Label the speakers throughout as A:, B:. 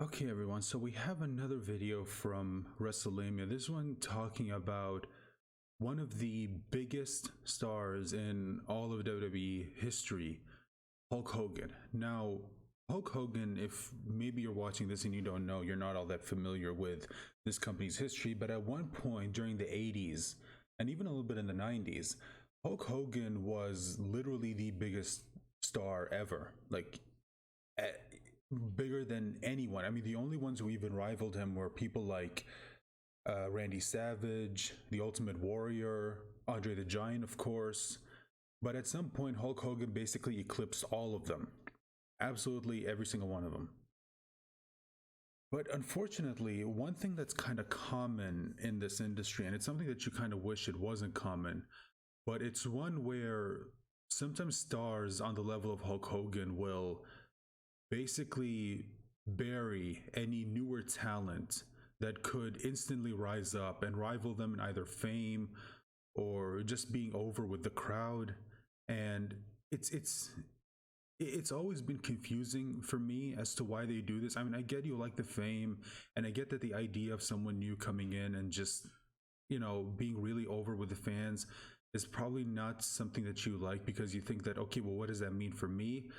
A: Okay, everyone, so we have another video from WrestleMania. This one talking about one of the biggest stars in all of WWE history, Hulk Hogan. Now, Hulk Hogan, if maybe you're watching this and you don't know, you're not all that familiar with this company's history, but at one point during the 80s and even a little bit in the 90s, Hulk Hogan was literally the biggest star ever. Like, eh, bigger than anyone. I mean, the only ones who even rivaled him were people like Randy Savage, the Ultimate Warrior, Andre the Giant, of course. But at some point, Hulk Hogan basically eclipsed all of them. Absolutely every single one of them. But unfortunately, one thing that's kind of common in this industry, and it's something that you kind of wish it wasn't common, but it's one where sometimes stars on the level of Hulk Hogan will basically bury any newer talent that could instantly rise up and rival them in either fame or just being over with the crowd. And it's always been confusing for me as to why they do this. I mean, I get you like the fame, and I get that the idea of someone new coming in and just, being really over with the fans is probably not something that you like, because you think that, okay, well, what does that mean for me?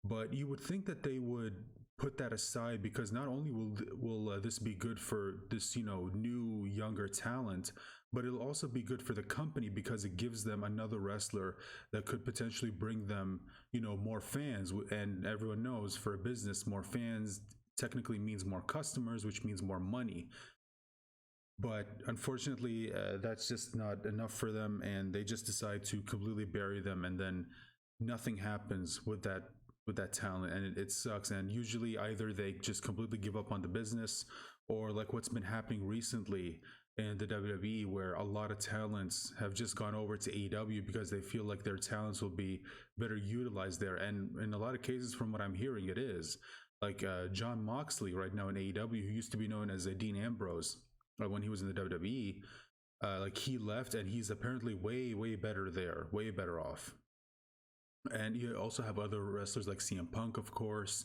A: But you would think that they would put that aside, because not only will this be good for this new younger talent, but it'll also be good for the company, because it gives them another wrestler that could potentially bring them more fans. And everyone knows, for a business, more fans technically means more customers, which means more money. But unfortunately, that's just not enough for them, and they just decide to completely bury them, and then nothing happens with that talent, and it sucks. And usually either they just completely give up on the business, or like what's been happening recently in the WWE, where a lot of talents have just gone over to AEW because they feel like their talents will be better utilized there. And in a lot of cases, from what I'm hearing, it is like John Moxley right now in AEW, who used to be known as Dean Ambrose when he was in the WWE. Like, he left, and he's apparently way better there, way better off. And you also have other wrestlers like CM Punk, of course.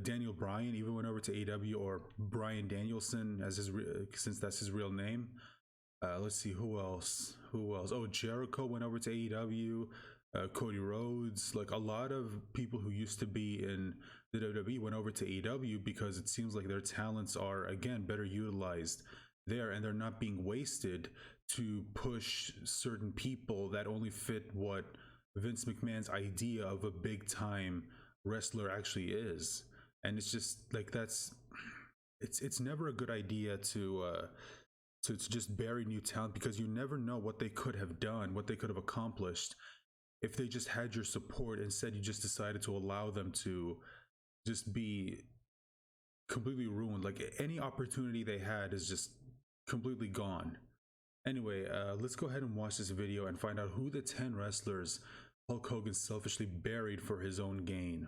A: Daniel Bryan even went over to AEW, or Bryan Danielson, as since that's his real name. Let's see, who else? Oh, Jericho went over to AEW. Cody Rhodes, like a lot of people who used to be in the WWE went over to AEW, because it seems like their talents are, again, better utilized there, and they're not being wasted to push certain people that only fit what Vince McMahon's idea of a big time wrestler actually is. And it's just like, it's never a good idea to just bury new talent, because you never know what they could have done, what they could have accomplished if they just had your support. Instead, you just decided to allow them to just be completely ruined. Like, any opportunity they had is just completely gone. Anyway, let's go ahead and watch this video and find out who the 10 wrestlers Hulk Hogan selfishly buried for his own gain.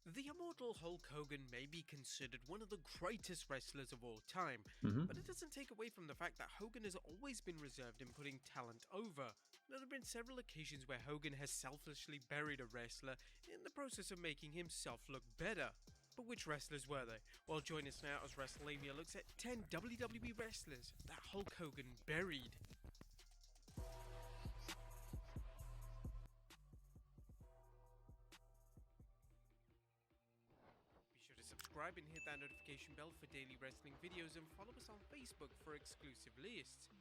B: The immortal Hulk Hogan may be considered one of the greatest wrestlers of all time,
A: Mm-hmm.
B: but it doesn't take away from the fact that Hogan has always been reserved in putting talent over. There have been several occasions where Hogan has selfishly buried a wrestler in the process of making himself look better. But which wrestlers were they? Well, join us now as WrestleMania looks at 10 WWE wrestlers that Hulk Hogan buried. Be sure to subscribe and hit that notification bell for daily wrestling videos, and follow us on Facebook for exclusive lists.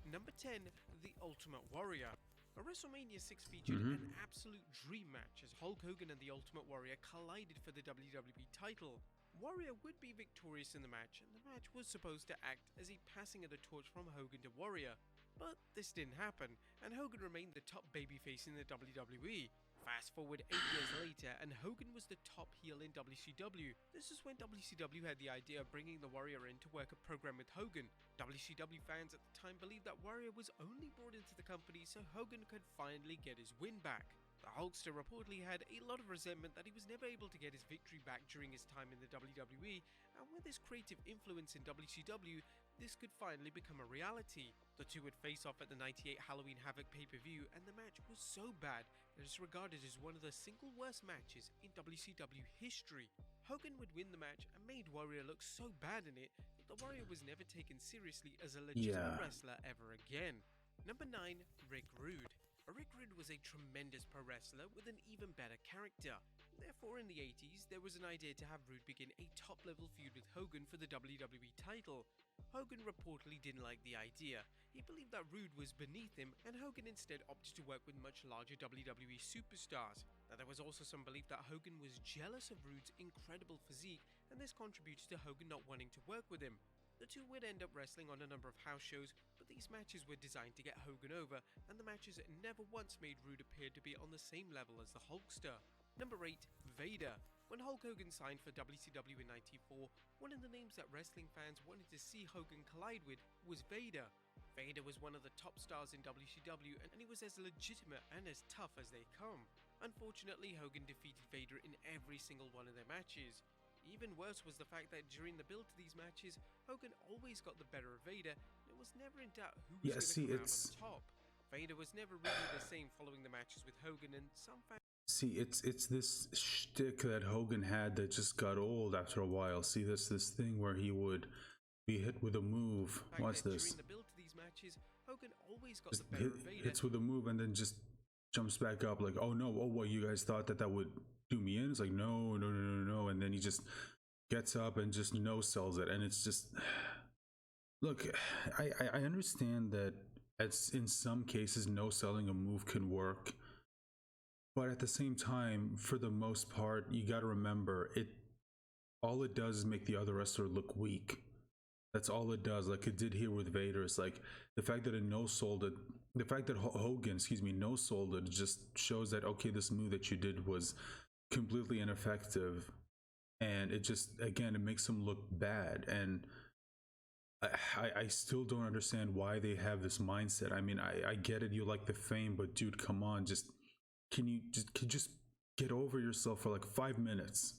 B: Number 10, The Ultimate Warrior. A WrestleMania 6 featured
A: Mm-hmm.
B: an absolute dream match as Hulk Hogan and the Ultimate Warrior collided for the WWE title. Warrior would be victorious in the match, and the match was supposed to act as a passing of the torch from Hogan to Warrior. But this didn't happen, and Hogan remained the top babyface in the WWE. Fast forward 8 years later, and Hogan was the top heel in WCW. This is when WCW had the idea of bringing the Warrior in to work a program with Hogan. WCW fans at the time believed that Warrior was only brought into the company so Hogan could finally get his win back. The Hulkster reportedly had a lot of resentment that he was never able to get his victory back during his time in the WWE, and with his creative influence in WCW, this could finally become a reality. The two would face off at the '98 Halloween Havoc pay-per-view, and the match was so bad that it's regarded as one of the single worst matches in WCW history. Hogan would win the match and made Warrior look so bad in it that the Warrior was never taken seriously as a
A: Yeah.
B: legitimate wrestler ever again. Number 9. Rick Rude. Rick Rude was a tremendous pro wrestler with an even better character. Therefore, in the 80s, there was an idea to have Rude begin a top-level feud with Hogan for the WWE title. Hogan reportedly didn't like the idea. He believed that Rude was beneath him, and Hogan instead opted to work with much larger WWE superstars. Now, there was also some belief that Hogan was jealous of Rude's incredible physique, and this contributed to Hogan not wanting to work with him. The two would end up wrestling on a number of house shows, but these matches were designed to get Hogan over, and the matches never once made Rude appear to be on the same level as the Hulkster. Number 8. Vader. When Hulk Hogan signed for WCW in '94, one of the names that wrestling fans wanted to see Hogan collide with was Vader. Vader was one of the top stars in WCW, and he was as legitimate and as tough as they come. Unfortunately, Hogan defeated Vader in every single one of their matches. Even worse was the fact that during the build to these matches, Hogan always got the better of Vader, and it was never in doubt who was going to come out on top. Vader was never really the same following the matches with Hogan, and some fans...
A: See, it's this shtick that Hogan had that just got old after a while. See, this thing where he would be hit with a move. Watch this.
B: During the build to these matches, Hogan always got the better of Vader.
A: Hits with a move and then just jumps back up like, oh no, oh what, you guys thought that would do me in? It's like, no, and then he just gets up and just no-sells it, and it's just, look, I understand that in some cases no-selling a move can work, but at the same time, for the most part, you got to remember, all it does is make the other wrestler look weak. That's all it does. Like it did here with Vader. It's like the fact that it no-sold it, the fact that Hogan, no-sold it, just shows that, okay, this move that you did was completely ineffective, and it just, again, it makes him look bad. And I still don't understand why they have this mindset. I mean, I get it, you like the fame, but dude, come on, can you just get over yourself for like 5 minutes?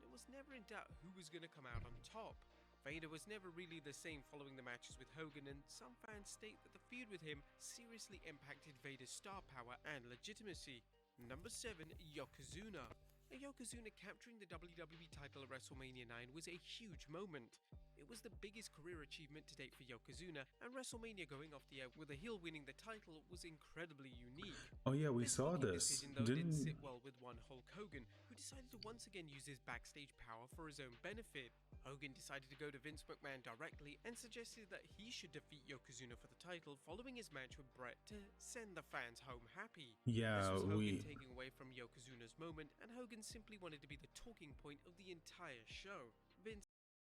B: It was never in doubt who was going to come out on top. Vader was never really the same following the matches with Hogan, and some fans state that the feud with him seriously impacted Vader's star power and legitimacy. Number 7. Yokozuna. Yokozuna capturing the WWE title at WrestleMania 9 was a huge moment. It was the biggest career achievement to date for Yokozuna, and WrestleMania going off the air with a heel winning the title was incredibly unique.
A: Oh yeah, we saw this.
B: Decision, though, didn't sit well with one Hulk Hogan, who decided to once again use his backstage power for his own benefit. Hogan decided to go to Vince McMahon directly and suggested that he should defeat Yokozuna for the title following his match with Brett to send the fans home happy.
A: Yeah,
B: this was Hogan taking away from Yokozuna's moment, and Hogan simply wanted to be the talking point of the entire show.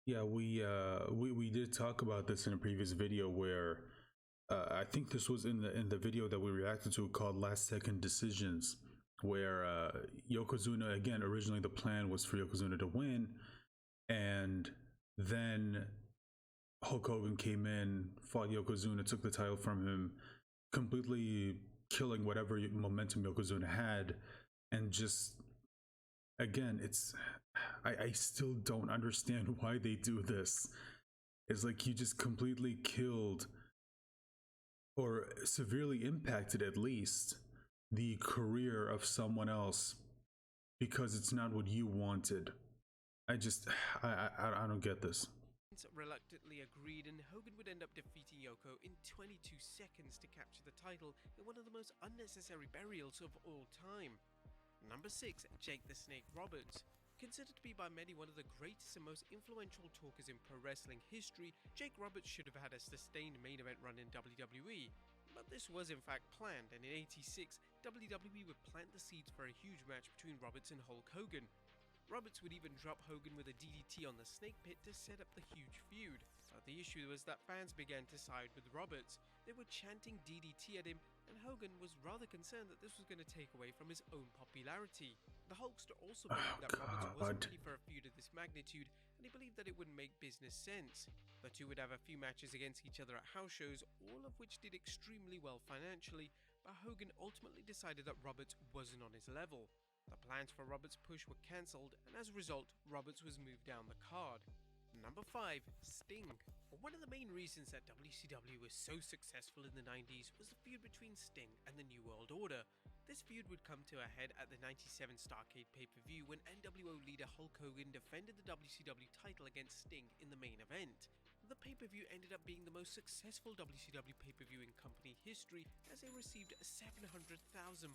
A: Yeah, we did talk about this in a previous video where I think this was in the video that we reacted to called Last Second Decisions, where Yokozuna, again, originally the plan was for Yokozuna to win, and then Hulk Hogan came in, fought Yokozuna, took the title from him, completely killing whatever momentum Yokozuna had, and just, again, I still don't understand why they do this. It's like you just completely killed, or severely impacted at least, the career of someone else because it's not what you wanted. I don't get this.
B: Reluctantly agreed, and Hogan would end up defeating Yoko in 22 seconds to capture the title in one of the most unnecessary burials of all time. Number 6. Jake the Snake Roberts. Considered to be by many one of the greatest and most influential talkers in pro wrestling history, Jake Roberts should have had a sustained main event run in WWE. But this was in fact planned, and in '86, WWE would plant the seeds for a huge match between Roberts and Hulk Hogan. Roberts would even drop Hogan with a DDT on the Snake Pit to set up the huge feud. But the issue was that fans began to side with Roberts. They were chanting DDT at him, and Hogan was rather concerned that this was going to take away from his own popularity. The Hulkster also believed that Roberts wasn't ready for a feud of this magnitude, and he believed that it wouldn't make business sense. The two would have a few matches against each other at house shows, all of which did extremely well financially, but Hogan ultimately decided that Roberts wasn't on his level. The plans for Roberts' push were cancelled, and as a result, Roberts was moved down the card. Number 5. Sting. One of the main reasons that WCW was so successful in the 90s was the feud between Sting and the New World Order. This feud would come to a head at the '97 Starrcade pay-per-view when NWO leader Hulk Hogan defended the WCW title against Sting in the main event. The pay-per-view ended up being the most successful WCW pay-per-view in company history as they received 700,000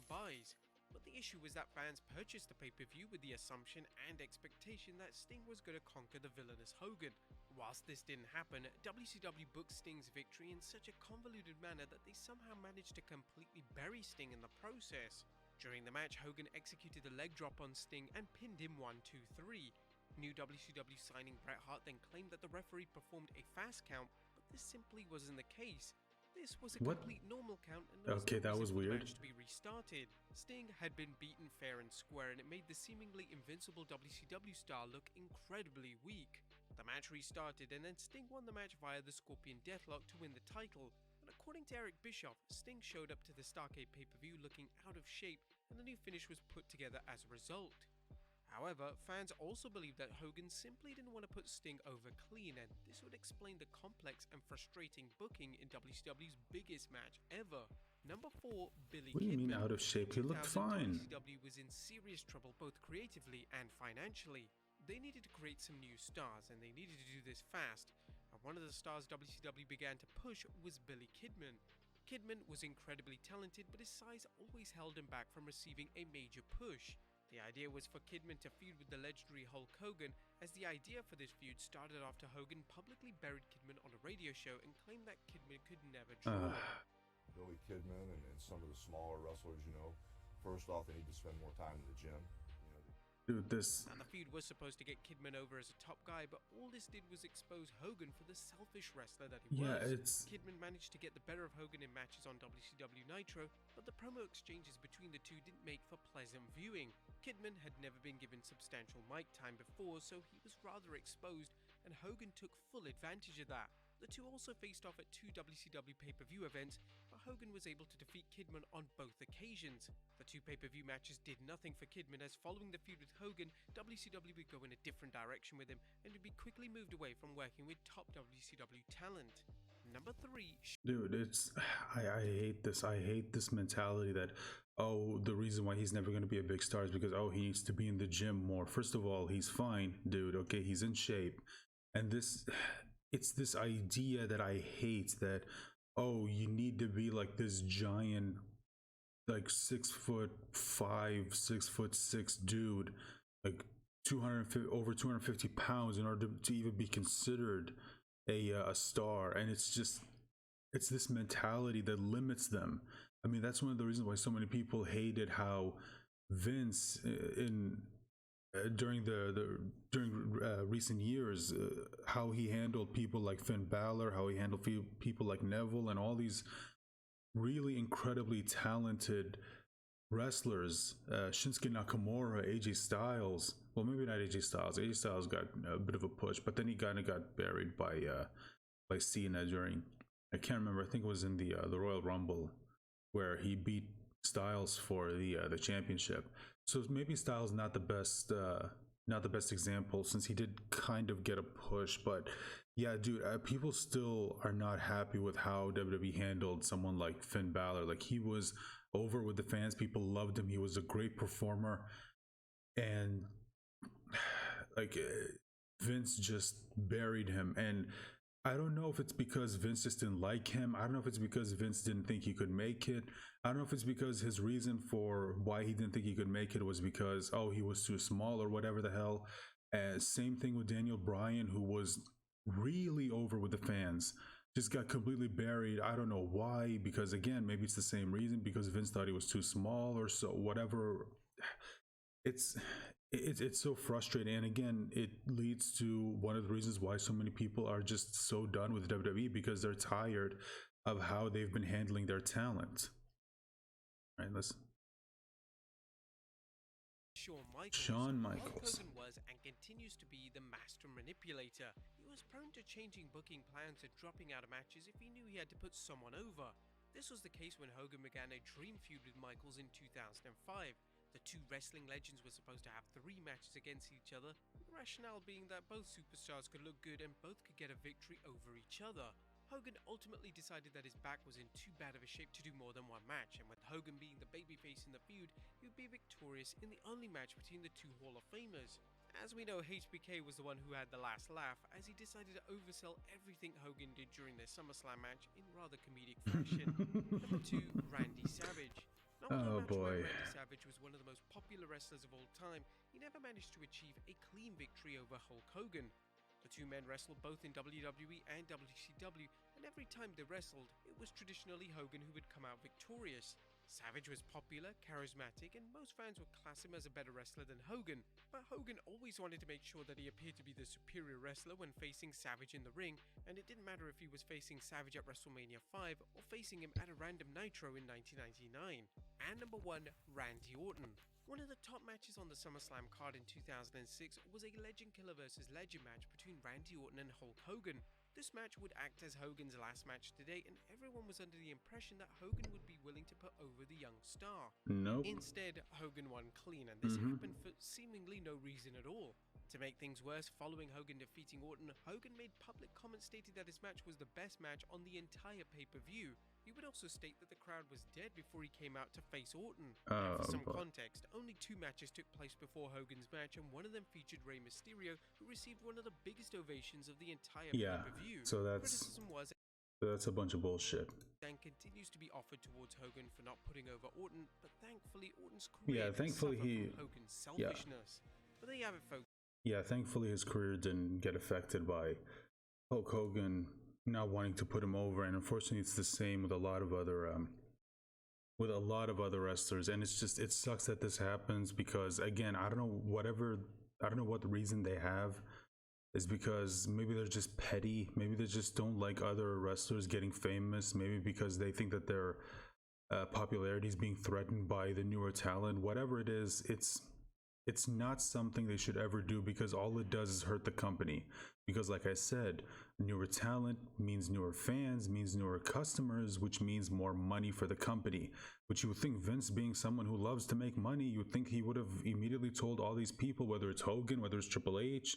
B: buys. But the issue was that fans purchased the pay-per-view with the assumption and expectation that Sting was going to conquer the villainous Hogan. Whilst this didn't happen, WCW booked Sting's victory in such a convoluted manner that they somehow managed to completely bury Sting in the process. During the match, Hogan executed a leg drop on Sting and pinned him 1-2-3. New WCW signing Bret Hart then claimed that the referee performed a fast count, but this simply wasn't the case. This was a complete normal count and there was no
A: that was
B: reason for the
A: weird.
B: match to be restarted. Sting had been beaten fair and square and it made the seemingly invincible WCW star look incredibly weak. The match restarted and then Sting won the match via the Scorpion Deathlock to win the title. But according to Eric Bischoff, Sting showed up to the Starrcade pay-per-view looking out of shape and the new finish was put together as a result. However, fans also believe that Hogan simply didn't want to put Sting over clean, and this would explain the complex and frustrating booking in WCW's biggest match ever. Number 4, Billy Kidman.
A: What do you mean out of shape? He looked fine.
B: WCW was in serious trouble both creatively and financially. They needed to create some new stars, and they needed to do this fast. And one of the stars WCW began to push was Billy Kidman. Kidman was incredibly talented, but his size always held him back from receiving a major push. The idea was for Kidman to feud with the legendary Hulk Hogan, as the idea for this feud started after Hogan publicly buried Kidman on a radio show and claimed that Kidman could never draw.
C: Billy Kidman and some of the smaller wrestlers, first off, they need to spend more time in the gym.
A: Dude, this...
B: And the feud was supposed to get Kidman over as a top guy, but all this did was expose Hogan for the selfish wrestler that he was. Kidman managed to get the better of Hogan in matches on WCW Nitro, but the promo exchanges between the two didn't make for pleasant viewing. Kidman had never been given substantial mic time before, so he was rather exposed, and Hogan took full advantage of that. The two also faced off at 2 WCW pay-per-view events, but Hogan was able to defeat Kidman on both occasions. The 2 pay-per-view matches did nothing for Kidman, as following the feud with Hogan, WCW would go in a different direction with him and would be quickly moved away from working with top WCW talent. Number 3.
A: Dude, I hate this. I hate this mentality that, oh, the reason why he's never going to be a big star is because, oh, he needs to be in the gym more. First of all, he's fine, dude. Okay, he's in shape. And it's this idea that I hate, that, oh, you need to be like this giant, like 6'5", 6'6" dude, like over 250 pounds in order to even be considered a star. And it's this mentality that limits them. I mean, that's one of the reasons why so many people hated how Vince during recent years, how he handled people like Finn Balor, how he handled people like Neville, and all these really incredibly talented wrestlers, Shinsuke Nakamura, AJ Styles. Well, maybe not AJ Styles. AJ Styles got a bit of a push, but then he kind of got buried by Cena during, I can't remember, I think it was in the Royal Rumble, where he beat Styles for the championship. So maybe Styles not the best example, since he did kind of get a push. But yeah, dude, people still are not happy with how WWE handled someone like Finn Balor. Like, he was over with the fans. People loved him. He was a great performer, and like Vince just buried him. And I don't know if it's because Vince just didn't like him. I don't know if it's because Vince didn't think he could make it. I don't know if it's because his reason for why he didn't think he could make it was because, oh, he was too small or whatever the hell. Same thing with Daniel Bryan, who was really over with the fans. Just got completely buried. I don't know why, because again, maybe it's the same reason, because Vince thought he was too small or so, whatever. It's so frustrating, and again, it leads to one of the reasons why so many people are just so done with WWE, because they're tired of how they've been handling their talent. Right, listen.
B: Shawn Michaels. Hogan was and continues to be the master manipulator. He was prone to changing booking plans and dropping out of matches if he knew he had to put someone over. This was the case when Hogan began a dream feud with Michaels in 2005. The 2 wrestling legends were supposed to have 3 matches against each other, the rationale being that both superstars could look good and both could get a victory over each other. Hogan ultimately decided that his back was in too bad of a shape to do more than one match, and with Hogan being the babyface in the feud, he would be victorious in the only match between the two Hall of Famers. As we know, HBK was the one who had the last laugh, as he decided to oversell everything Hogan did during their SummerSlam match in rather comedic fashion. Number 2, Randy Savage. Now, although Randy Savage was one of the most popular wrestlers of all time, he never managed to achieve a clean victory over Hulk Hogan. The two men wrestled both in WWE and WCW, and every time they wrestled, it was traditionally Hogan who would come out victorious. Savage was popular, charismatic, and most fans would class him as a better wrestler than Hogan, but Hogan always wanted to make sure that he appeared to be the superior wrestler when facing Savage in the ring, and it didn't matter if he was facing Savage at WrestleMania 5 or facing him at a random Nitro in 1999. And number 1, Randy Orton. One of the top matches on the SummerSlam card in 2006 was a Legend Killer vs. Legend match between Randy Orton and Hulk Hogan. This match would act as Hogan's last match to date, and everyone was under the impression that Hogan would be willing to put over the young star.
A: Nope.
B: Instead, Hogan won clean, and this happened for seemingly no reason at all. To make things worse, following Hogan defeating Orton, Hogan made public comments stating that his match was the best match on the entire pay-per-view. He would also state that the crowd was dead before he came out to face Orton. And for some context, only 2 matches took place before Hogan's match, and one of them featured Rey Mysterio, who received one of the biggest ovations of the entire pay-per-view.
A: So
B: criticism was
A: that's a bunch of bullshit.
B: and continues to be offered towards Hogan for not putting over Orton, but thankfully Orton's career
A: thankfully
B: from Hogan's selfishness. But there you have it, folks.
A: Thankfully his career didn't get affected by Hulk Hogan not wanting to put him over, and unfortunately it's the same with a lot of other wrestlers, and it's just, it sucks that this happens because, again, I don't know what the reason they have is, because maybe they're just petty, maybe they just don't like other wrestlers getting famous, maybe because they think that their popularity is being threatened by the newer talent. Whatever it is, it's not something they should ever do, because all it does is hurt the company. Because like I said, newer talent means newer fans, means newer customers, which means more money for the company. Which you would think, Vince being someone who loves to make money, you would think he would have immediately told all these people, whether it's Hogan, whether it's Triple H,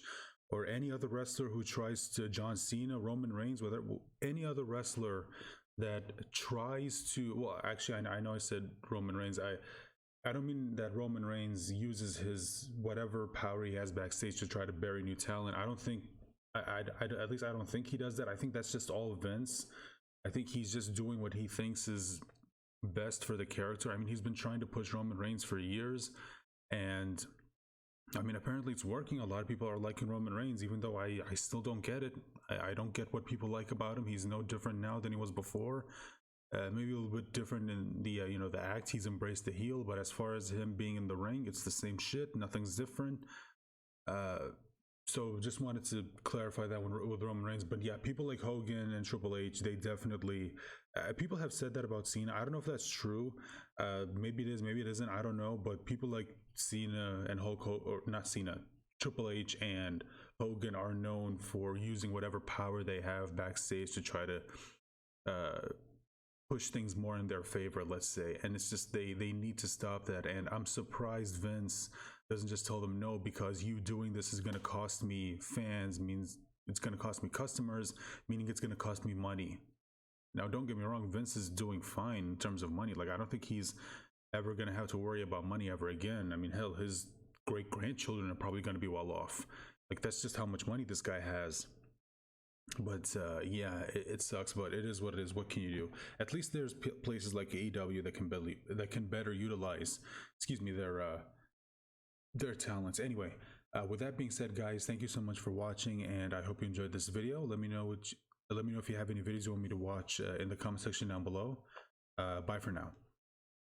A: or any other wrestler who tries to, John Cena, Roman Reigns, whether any other wrestler that tries to, well, actually, I know I said Roman Reigns, I don't mean that Roman Reigns uses his whatever power he has backstage to try to bury new talent. I don't think, at least I don't think he does that. I think that's just all Vince. I think he's just doing what he thinks is best for the character. I mean, he's been trying to push Roman Reigns for years, and I mean, apparently it's working. A lot of people are liking Roman Reigns, even though I still don't get it. I don't get what people like about him. He's no different now than he was before. Maybe a little bit different in the the act. He's embraced the heel, but as far as him being in the ring, it's the same shit. Nothing's different. So just wanted to clarify that one with Roman Reigns. But yeah, people like Hogan and Triple H, they definitely, people have said that about Cena. I don't know if that's true. Maybe it is, maybe it isn't. I don't know. But people like Cena and Triple H and Hogan are known for using whatever power they have backstage to try to push things more in their favor, let's say. And it's just, they need to stop that. And I'm surprised Vince doesn't just tell them, no, because you doing this is going to cost me fans, means it's going to cost me customers, meaning it's going to cost me money. Now, don't get me wrong, Vince is doing fine in terms of money. Like, I don't think he's ever going to have to worry about money ever again. I mean, hell, his great grandchildren are probably going to be well off. Like, that's just how much money this guy has. But yeah, it sucks, but it is what it is. What can you do? At least there's places like AEW that can better utilize, their talents. Anyway, with that being said, guys, thank you so much for watching, and I hope you enjoyed this video. Let me know if you have any videos you want me to watch in the comment section down below. Bye for now.